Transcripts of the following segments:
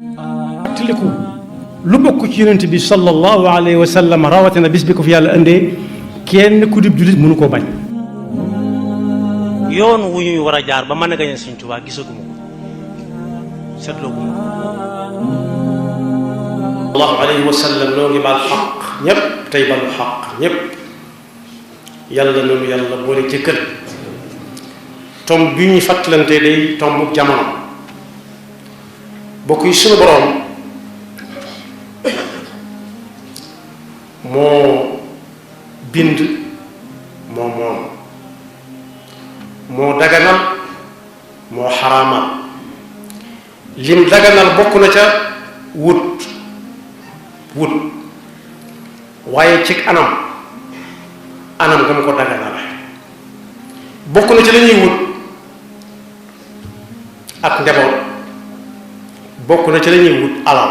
tiliku lu bokk ci yonent bi sallallahu alayhi wa sallam rawatina bis bi ko fi yàlla indee kenn ku dib jullit mënu koo bañ. yoon wu ñuy war a jaar ba mën a gañe Sëñ Tuubaa gisaguma ko seetlooguma ko. sallallahu alayhi wa sallam noo ngi baal xaq ñépp tey balu xaq ñépp yàlla noonu yàlla boole jëkkal tomb bi ñuy fàttalante day tomb jamono bokk yi suñu boroom moo bind moo daganal moo xaraamal lim daganal bokk na ca wut waaye ci anam nga mu ko daganal bokk na ci la ñuy wut ak njaboot bokk na ci la ñuy wut alal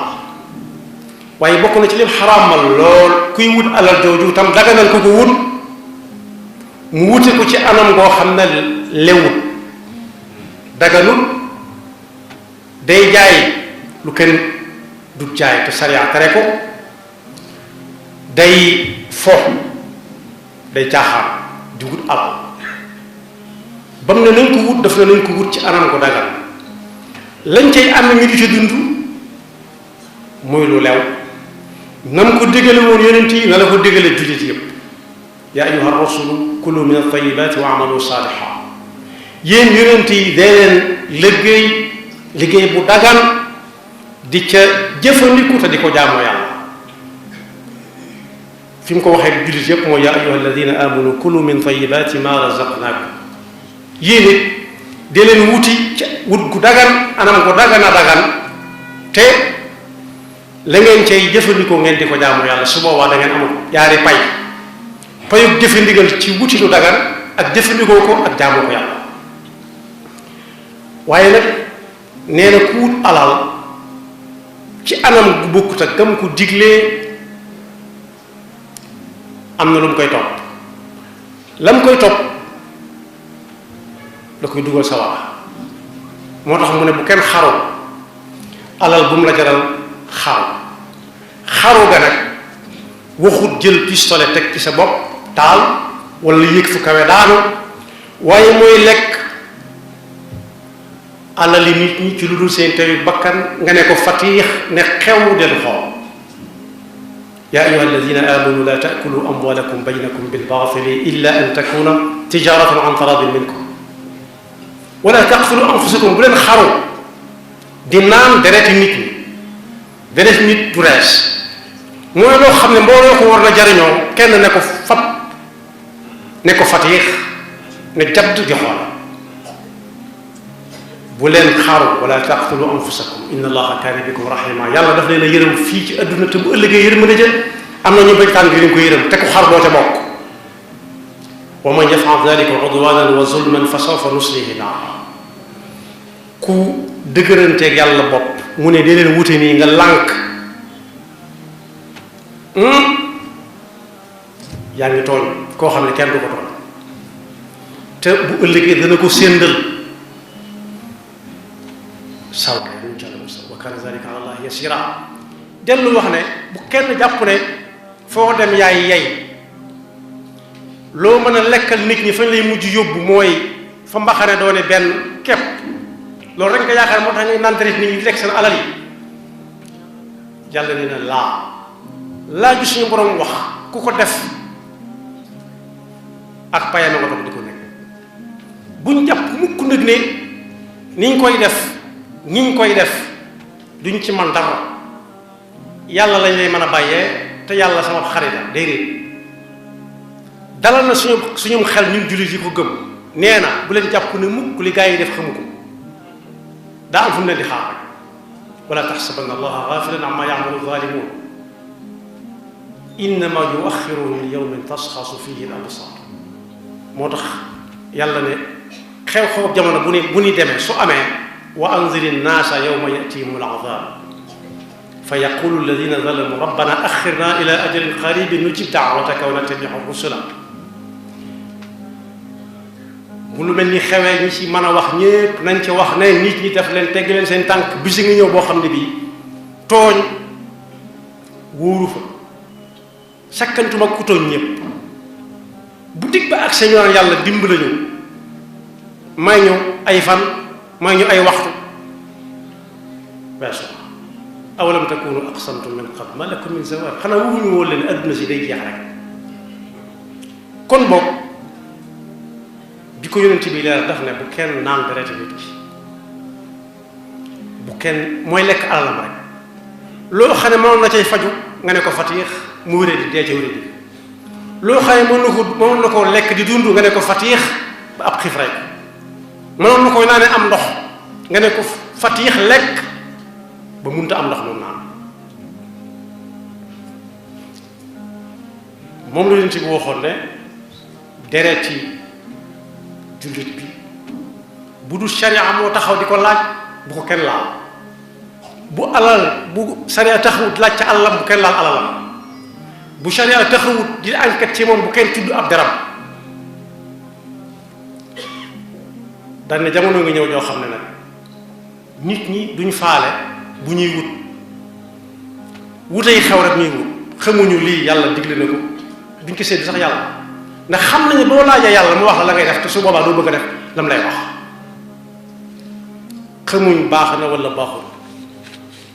waaye bokk na ci lim xaraamal lool kuy wut alal jooju tam daganal ko ko wut mu wute ko ci anam goo xam ne lewut daganut day jaay lu kenn du jaay te sariya tere ko day fo day caaxaan di wut alal ba mu ne nañ ko wut daf ne nañ ko wut ci anam ko dagan lañ cay am ñu di ci dund muy lu lew na mu ko digale woon yonent yi na la ko digale jullit yépp yaa ayyuha rasulu kulu min at-tayyibati wa amalu salihan yéen yonent yi dee leen liggéey bu dagan di ca jëfandiku te di ko jaamoo yàlla fi mu ko waxee jullit yépp mooy yaa ayyuha alladina amanu kulu min tayyibati ma razaqnakum yéen it dee leen wuti ca wut gu dagan anam gu dagan a dagan te la ngeen cay jëfandikoo ngeen di ko jaamu yàlla su boobaa da ngeen amul yaari payub jëfe ndigal ci wuti lu dagan ak jëfandikoo ko ak jaamu ko yàlla waaye nag nee na ku wut alal ci anam gu bokkut ak gam ko diglee am na lu mu koy topp la mu koy topp da koy dugal sawara moo tax mu ne bu kenn xaru alal bu mu la jaral xaru ga nag waxut jël pistolet teg ci sa bopp taal wala yéeg fu kawe daanu waaye mooy lekk alali nit ñi ci lu dul seen teyu bakkan nga ne ko fatiix ne xew del xool yaa ayyuha alladina amanu la taakulu amwalakum baynakum bilbaatili illa an takuna tijaratan an taradin minkum wala taqtulu anfusakum bu leen xaru di naan dereti nit ñi deret nit du rees mooy loo xam ne mbooloo ko war na jariñoo kenn ne ko fab ne ko fatiix ne jadd di xool bu leen xaaru wala taqtulu anfusakum inna allaha kaana bikum rahima yàlla daf leen a yërëm fii ci adduna te bu ëllëgee yërëm mën a jël am na ñu bañ tànn gi ko yërëm te ku xar doo ca bokk wa man yafal dalika udwanan wa zulman fa sawfa nuslihi naar ku dëgëranteeg yàlla bopp mu ne dee leen wute nii nga lànk yaa ngi tooñ koo xam ne kenn du ko tooñ te bu ëllëgee dana ko séndal saw wa kaana zalika ala allahi yasira dellu wax ne bu kenn jàpp ne foo dem yaay yey loo mën a lekkal nit ñi fañ lay mujj yóbbu mooy fa mbaxane doone benn képp loolu rek nga yaakaar moo tax ñuy nantarit nit ñi di lekk seen alal yi yàlla nee na laa ju suñu borom wax ku ko def ak payam nga toog di ko nekk buñ jàpp mukk nag ne niñ koy def duñ ci man dara yàlla lañ lay mën a bàyyee te yàlla sama xarita déedéet dalal na suñum xel ñun jullit yi ko gëm nee na bu leen jàpp ne mukk li gaa yi def xamu ko daa am fu mu leen di xaar rek wala taxsabanna allaha gaafilan amma ya'malu zaalimuun innama yuaxiruhum li yawmin tasxasu fihi al absar moo tax yàlla ne xew-xew jamono bu ni demee su amee wa anziri nnaasa yawma yatihim al azab fa yaqulu alladina zalamu rabbana axirna ila ajalin qaribin nujib daawataka wa nattabiu rusula bu lu mel ni xewee ñi ci mën a wax ñépp nañ ci wax ne nit ñi def leen tegg leen seen tànk bisi ngi ñëw boo xam ne bii tooñ wóoru fa sakkantuma ku tooñ ñëpp bu dig ba ak sa ñaan yàlla dimbali ñu may ñu ay fan may ñu ay waxtu weesu awalam takunu aqsamtum min qabl ma lakum min zawal xanaa wuñu woon leen adduna si day jeex rek kon boog bi ko yonent bi leer daf ne bu kenn naan dereti nit ki bu kenn mooy lekk alalam rek loo xam ne mënoon na cay faju nga ne ko fatiix mu wéré di dee ca wéré di loo xam ne mënoon na koo lekk di dund nga ne ko fatiix ba ab xiif rek mënoon na koy naa ne am ndox nga ne ko fatiix lekk ba munta am ndox moom naan moom la yonent bi waxoon ne dereti jullit bi bu dul sharia moo taxaw di ko laaj bu ko kenn laal bu alal bu sharia taxawut laaj ca alalam bu kenn laal alalam bu sharia taxawut di enquête ci moom bu kenn tudd ab deram daan ne jamono nga ñëw ñoo xam ne nag nit ñi duñ faale bu ñuy wut wutay xew rek ñuy wut xamuñu lii yàlla digle na ko duñ ko sédd sax yàlla ndax xam nañu boo laajee yàlla mu wax la la ngay def te su boobaa doo bëgg a def lam lay wax xamuñ baax na wala baaxul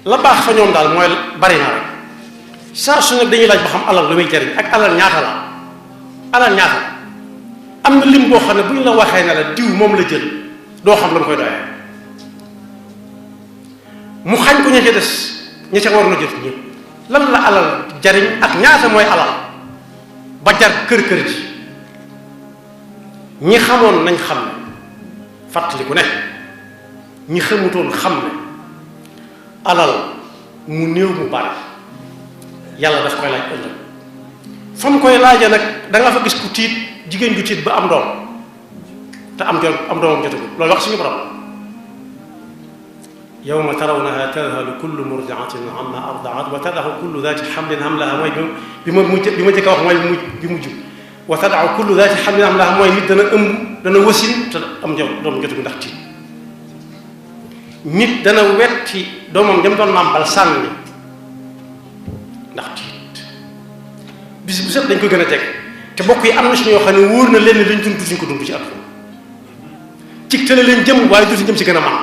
la baax fa ñoom daal mooy bari na rek saa su ne dañuy laaj ba xam alal lu muy jariñ ak alal ñaata la alal ñaata la am na lim boo xam ne bu ñu la waxee ne la diw moom la jël doo xam la mu koy doyee mu xañ ko ña ca des ña ca war na jël ñëpp lan la alal jariñ ak ñaata mooy alal ba jar kër ji ñi xamoon nañ xam ne fàttaliku ne ñi xamutoon xam ne alal mu néew mu bari yàlla daf koy laaj ëllëg fa mu koy laaja nag da nga fa gis ku tiit jigéen ju tiit ba am doom te am doomam jotagul loolu wax suñu borom yawma tarawnaha tadhalu kullu murdi'atin amma arda'at wa tada'u kullu dhati hamlin hamlaha mooy bi ma jëkk a wax mooy bi mujj wa tada'u kullu dhati hamlin hamlaha mooy nit dana ëmb dana wasin te am doomam jotagul ndax tiit nit dana wetti doomam jëm doon nàmpal sànni ndax tiit bis bu set dañ ko gën a jege te bokk yi am na si ñoo xam ne wóor na leen lañ dund duñ ko dund ci àdduna ci tële leen jëm waaye dutuñ jëm si gën a man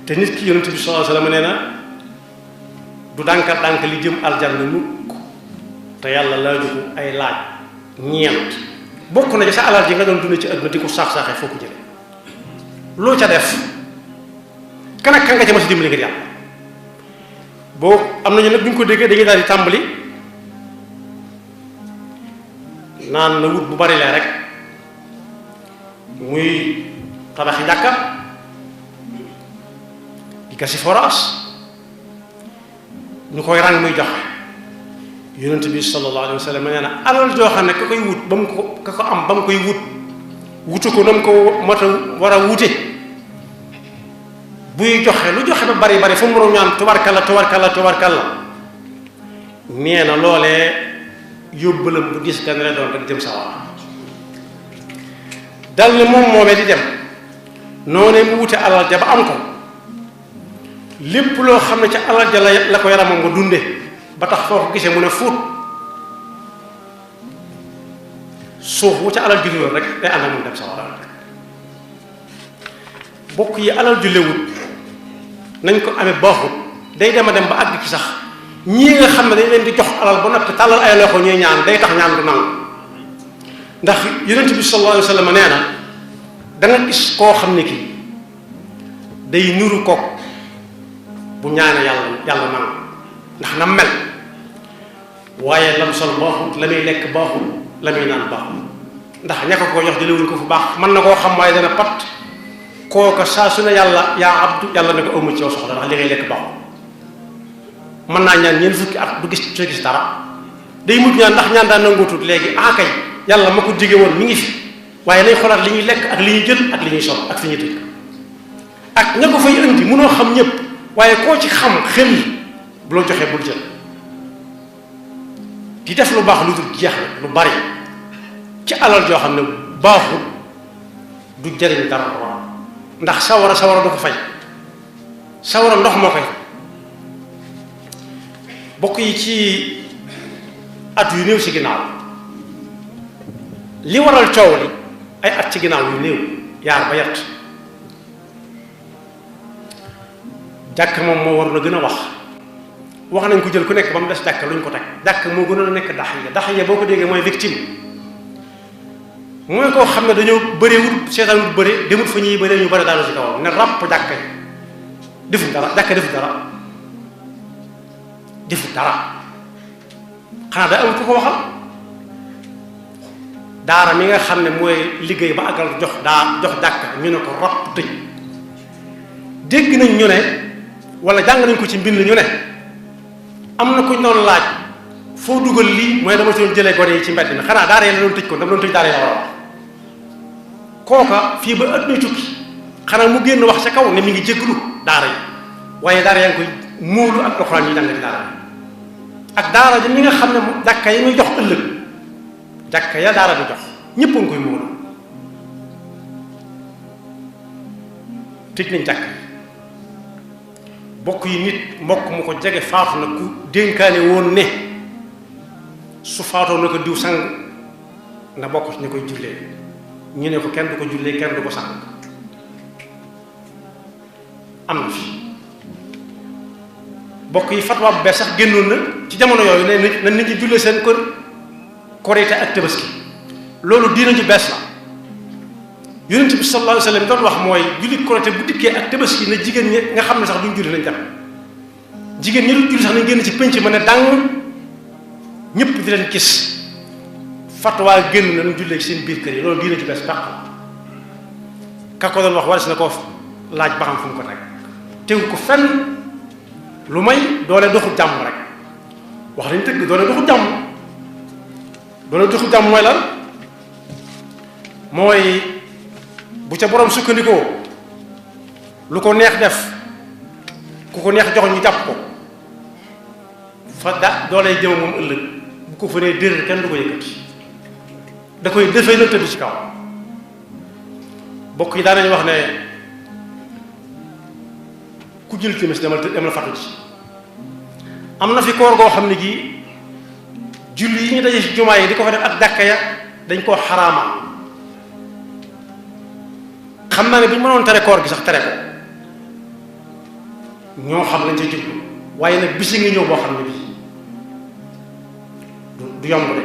te nit ki yonent bi sallallahu alayhi wasallam nee na du dànk li jëm aljanna mukk te yàlla laaju ko ay laaj ñeent bokk na ci sa alal ji nga doon dund ci àdduna di ko saax-saaxee foo ko jële loo ca def kan ak kan nga ca ma si dimbali ngir yàlla boo am nañu nag bu ñu ko déggee dañuy daal di tàmbali naan na wut bu bari lee rek muy tabaxi jàkka di gasi forage ñu koy ràng muy joxe yonent bi sallallahu alayhi wa sallam nee na alal joo xam ne ka koy wut ba mu ko ka ko am ba mu koy wut wutu ko na mu ko mat a war a wute buy joxe lu joxe ba bari fu mu mënoon ñaan tubarkalla nee na loolee yóbbalam bu gis gan la doon rek jëm sawar dal ne moom moomee di dem noonee mu wute alal ja ba am ko lépp loo xam ne ca alal ja la ko yaramam nga dunde ba tax foo ko gisee mu ne fuut suuf wu ca alal ju léwul rek day ànd ak moom dem sawar bokk yi alal ju léwul nañ ko amee baaxut day dem a dem ba àgg ci sax ñii nga xam ne dañ leen di jox alal ba noppi tàllal ay loxo ñuy ñaan day tax ñaan du nangu ndax yonent bi sallallahu alayhi wa sallam nee na da nga gis koo xam ne kii day nuru kook bu ñaane yàlla nangu ndax na mel waaye lam sol baaxut la muy lekk baaxut la muy naan baaxut ndax ña ko jox jëlewuñ ko fu baax mën na koo xam waaye dana pat kooka saa su ne yàlla yaa abdu yàlla ne ko ëmma ci yow soxla ndax li ngay lekk baaxut mën naa ñaan ñeent fukki at du gis dara day mujj ñaan ndax ñaan daan nangootut léegi kay yàlla ma ko dige woon mi ngi fi waaye lay xoolaat li ñuy lekk ak li ñuy jël ak li ñuy sol ak fi ñuy dëkk ak ña ko fay indi mënoo xam ñëpp waaye koo ci xam xel bu la joxee bul jël di def lu baax lu dul jeex lu bari ci alal joo xam ne baaxul du jëriñ dara ndax sawara du ko fay sawara ndox moo koy bokk yi ci at yu néew ci ginnaaw li waral coow li ay at ci ginnaaw yu néew yaar ba yett jàkk moom moo war na gën a wax nañ ko jël ku nekk ba mu des jàkk luñ ko teg jàkk moo gënoon a nekk daxiya boo ko déggee mooy victime mooy koo xam ne dañoo bëree wut seetaan wut bëre demut fa ñuy bëree ñu bëri daanu ci kawam ne ràpp jàkk yi defuñ dara jàkk defu dara xanaa da am ku ko waxal daara mi nga xam ne mooy liggéey ba àggal jox jàkk ñu ne ko ràpp tëj dégg nañ ñu ne wala jàng nañ ko ci mbind ñu ne am na kuñ doon laaj foo dugal lii mooy dama ci doon jëlee gone yi ci mbedd mi xanaa daara yi la doon tëj ko dama doon tëj daara yi la war a wax kooka fii ba ëtt na tukki xanaa mu génn wax ca kaw ne mi ngi jégglu daara yi waaye daara yaa ngi koy móolu ak alxuraan yi jàng ci daara ak daara ji mi nga xam ne jàkka yi muy jox ëllëg jàkka ya daara di jox ñëpp a ngi koy móolu tëj nañ jàkk bokk yi nit mbokk mu ko jege faatu na ku dénkaane woon ne su faatoo na ko diw sang na bokk ci ñu koy jullee ñu ne ko kenn du ko jullee kenn du ko sang am na fi bokk yi fatwa bu bees sax génnoon na ci jamono yooyu ne na nit ñi jullee seen kër korite ak tabaski loolu diina ju bees la yonent bi sallallahu alayhi wa sallam doon wax mooy jullit korite bu dikkee ak tabaski na jigéen ñi nga xam ne sax duñ julli nañ dem jigéen ñi du julli sax nañ génn ci penc ma ne dàng ñëpp di leen gis fatwa génn na ñu jullee ci seen biir kër yi loolu diina ju bees baax ka ko doon wax war si na ko laaj ba xam fu mu ko teg tegu ko fenn lu may doole doxu jàmm rek wax nañ tëgg doole doxu jàmm mooy lan mooy bu ca borom sukkandikoo lu ko neex def ku ko neex jox ñu jàpp ko fa doole jëm moom ëllëg bu ko fa nee dér kenn du ko yëkkati da koy defee na tëdd ci kaw bokk yi daanañu wax ne ku jël timis demal fatu ji am na fi koor goo xam ne gi julli yi ñu daje ci jumaa yi di ko fa def ak jàkka ya dañ koo xaraamal xam naa ne bu ñu mënoon tere koor gi sax tere ko ñoo xam lañ ca jublu waaye nag bisi ngi ñëw boo xam ne bii du yomb de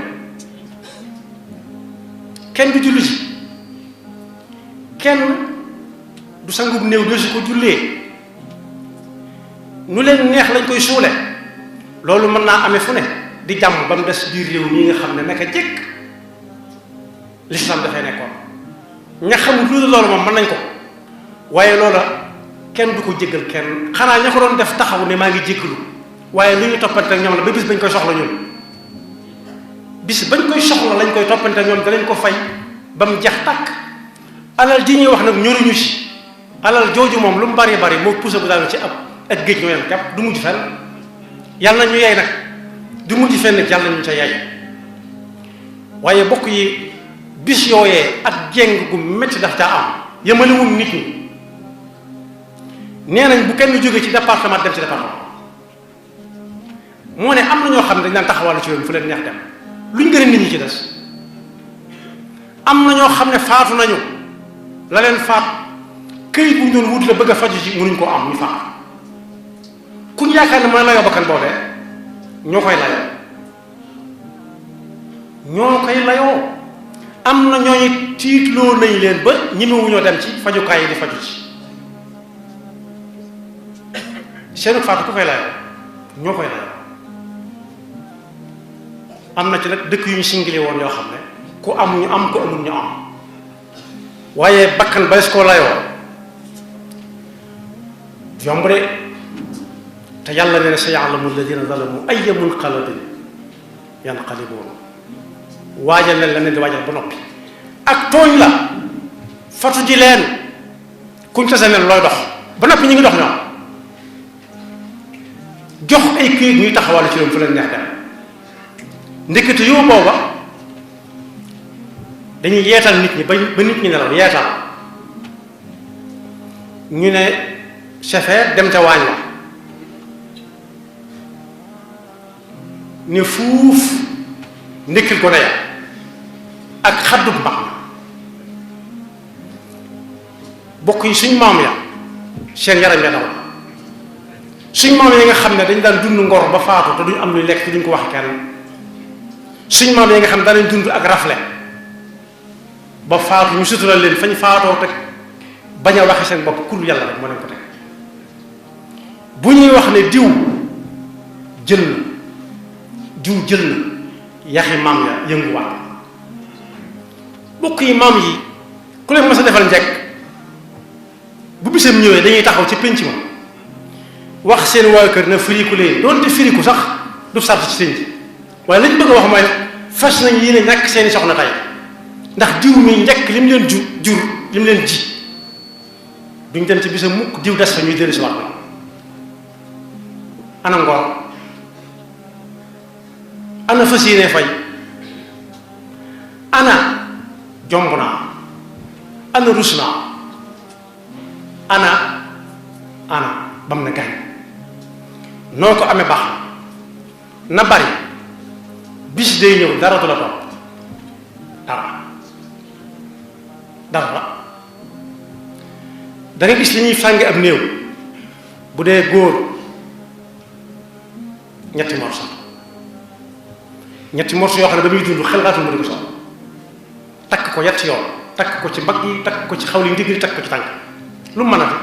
kenn du julli ci kenn du sangub néew doo si ko jullee nu leen neex lañ koy suule loolu mën naa amee fu ne di jàmm ba mu des biir réew mi nga xam ne naka jëkk l'islam dafay nekkoon ña xamul lu loolu moom mën nañ ko waaye loola kenn du ko jéggal kenn xanaa ña ko doon def taxaw ne maa ngi jéggalu waaye lu ñu toppante ak ñoom la ba bis bañ koy soxla ñun bis bañ koy soxla lañ koy toppante ak ñoom danañ ko fay ba mu jeex tàkk alal ji ñuy wax nag ñoruñu ci alal jooju moom lu mu bari bari moo pusa bu daanu ci ab ak géej ñoo yem jàpp du mujj fenn yàlla na ñu yey nag du mujj fenn yàlla ñu ca yey waaye bokk yi bis yooyee ak jéng gu métti daf caa am yëmalewul nit ñi nee nañ bu kenn jógee ci département dem ci département moo ne am na ñoo xam ne dañ daan taxawal ci yoon fu leen neex dem luñ gën a nit ñi ci des am na ñoo xam ne faatu nañu la leen faat këyit bu ñu doon wut la bëgg a faju ci mënuñ koo am ñu faatu ku ñu yaakaar ne mooy layoo bakkan boobee ñoo koy layoo am na ñooñu tiitloo nañ leen ba ñemewuñoo dem ci fajukaay yi di faju ci seenu faatu ku koy layoo ñoo koy layoo am na ci nag dëkk yu ñu singile woon yoo xam ne ku am ñu am ku amul ñu am waaye bakkan ba des koo layoo yomb de te yàlla nee na sa ya'lamu alladina zalamu ayya munqalabin yanqalibuun waajal leen la ne di waajal ba noppi ak tooñ la fatu ji leen kuñ tase leen looy dox ba noppi ñu ngi dox ñoom jox ay këyit ñuy taxawal ci yoon fu leen neex dem ndekete yow booba dañuy yeetal nit ñi ba nit ñi nelaw yeetal ñu ne chauffeur dem ca waañ wa ne fuuf ndekkil ko ya ak xaddub mbax na bokk yi suñ maam ya seen yaram ya daw suñ maam yi nga xam ne dañ daan dund ngor ba faatu te duñ am luy lekk te duñ ko wax kenn suñ maam yi nga xam ne danañ dund ak rafle ba faatu ñu sutural leen fañ faatoo teg bañ a waxe seen bopp kur yàlla rek moo leen ko teg bu ñuy wax ne diw jël na yaxi maam ya yënguwaat bokk yi maam yi ku leen mës a defal njekk bu bisam ñëwee dañuy taxaw ci pénc ma wax seen waa kër na firiku leen doonte firiku sax du sart ci sëñ waaye lañ bëgg a wax mooy fas nañ yéene ñàkk seeni soxna tey ndax diw mi njëkk li mu leen jur li mu leen ji duñ dem ci bisam mukk diw des fa ñuy dellu si waat na ana ngor ana fas yéene fay ana jomb naa ana rus naa ana bam na gaañ noo ko amee baax na bari bis day ñëw dara du la topp dara da nga gis li ñuy fànge ab néew bu dee góor ñetti morso yoo xam ne ba muy dund xel xaatul mu di ko sol takk ko yetti yoon takk ko ci mbagg yi takk ko ci xawli ndigg yi takk ko ci tànk lu mu mën a def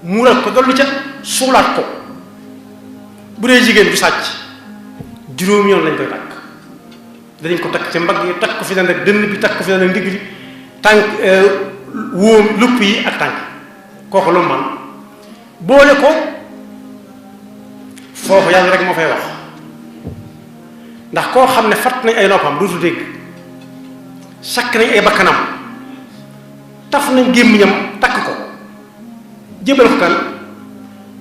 muural ko dolli ca suulaat ko bu dee jigéen du sàcc juróomi yoon lañ koy takk danañ ko takk ci mbagg yi takk ko fi daan ak dënn bi takk ko fi daan ak ndigg li tànk wóom lupp yi ak tànk kooku lu mu man boole ko foofu yàlla rek moo fay wax ndax koo xam ne fatt nañ ay noppam dootu dégg sakk nañ ay bakkanam taf nañ gémmiñam takk ko jébal ko kan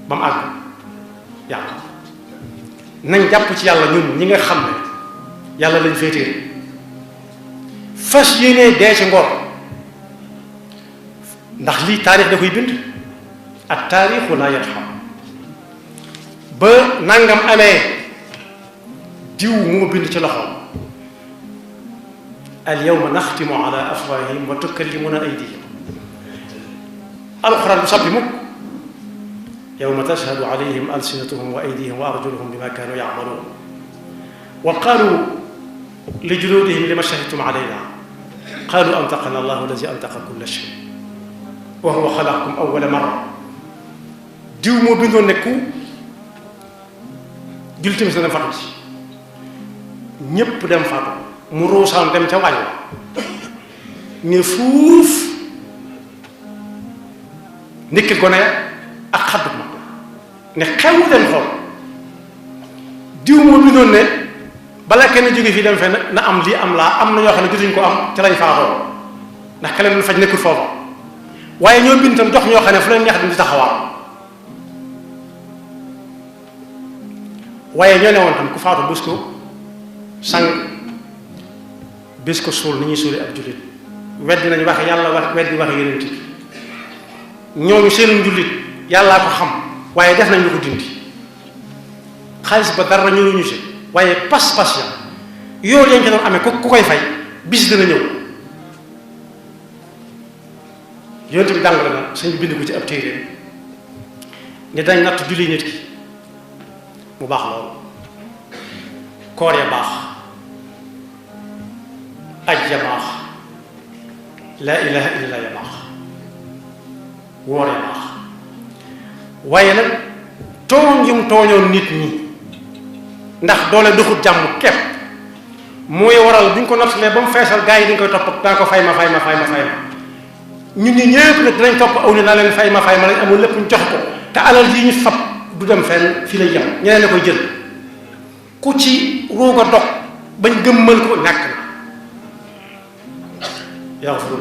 ba mu àgg yàlla nañ jàpp ci yàlla ñun ñi nga xam ne yàlla lañ féetee fas yéenee dee ci ngor ndax lii taarix da koy bind ak taarixu laa yarham ba nangam amee diw moo bind ci loxoom al yawma naxtimu ala afwahihim wa tukallimuna aydihim alquran du sabbi mukk yawma tashhadu alayhim alsinatuhum wa aydihim wa arjuluhum bima kanu ya'malun wa qalu li juludihim lima shahidtum alayna qalu antaqana allahu alladi antaqa kulla shay wa huwa xalaqakum awwala marra diw moo bindoon ne ku jul timis na dem fatu ci ñépp dem fatu mu ruusaan dem ca waañ wa ne fuuf ndikki gone ak xaddu ma ne xew dem xool diw moo bindoon ne bala kenn jóge fii dem fenn na am lii am laa am na ñoo xam ne jotuñ ko am ca lañ faatoo ndax ka leen faj nekkul foofa waaye ñoo bind tam jox ñoo xam ne fu leen neex di taxawaal waaye ñoo ne woon tam ku faatu bés ko sang bés ko suul ni ñuy suuli ab jullit weddi nañ wax yàlla wax weddi wax yeneen ti ñooñu seenu njullit yàllaa ko xam waaye def nañ lu ko dindi xaalis ba dara ñëwuñu si waaye pas-pas ya yow leen ci doon amee ku koy fay bis dina ñëw yonent bi jàngale na sañ bind ko ci ab téere ne dañ natt julli nit ki mu baax loolu koor ya baax aj ya baax laa ilaha illallah ya baax woor ya baax waaye nag tooñ yum tooñoon nit ñi ndax doole duxut jàmm képp mooy waral bu ñu ko nattalee ba mu feesal gaa yi dañ koy topp daa ko fay ma ñun ñi ñëpp nag dinañ topp aw ni naa leen fay ma lañ amul lépp ñu jox ko te alal yi ñu fab du dem fenn fii lay yem ñeneen a koy jël ku ci ruuga dog bañ gëmmal ko ñàkk na yaxfirullah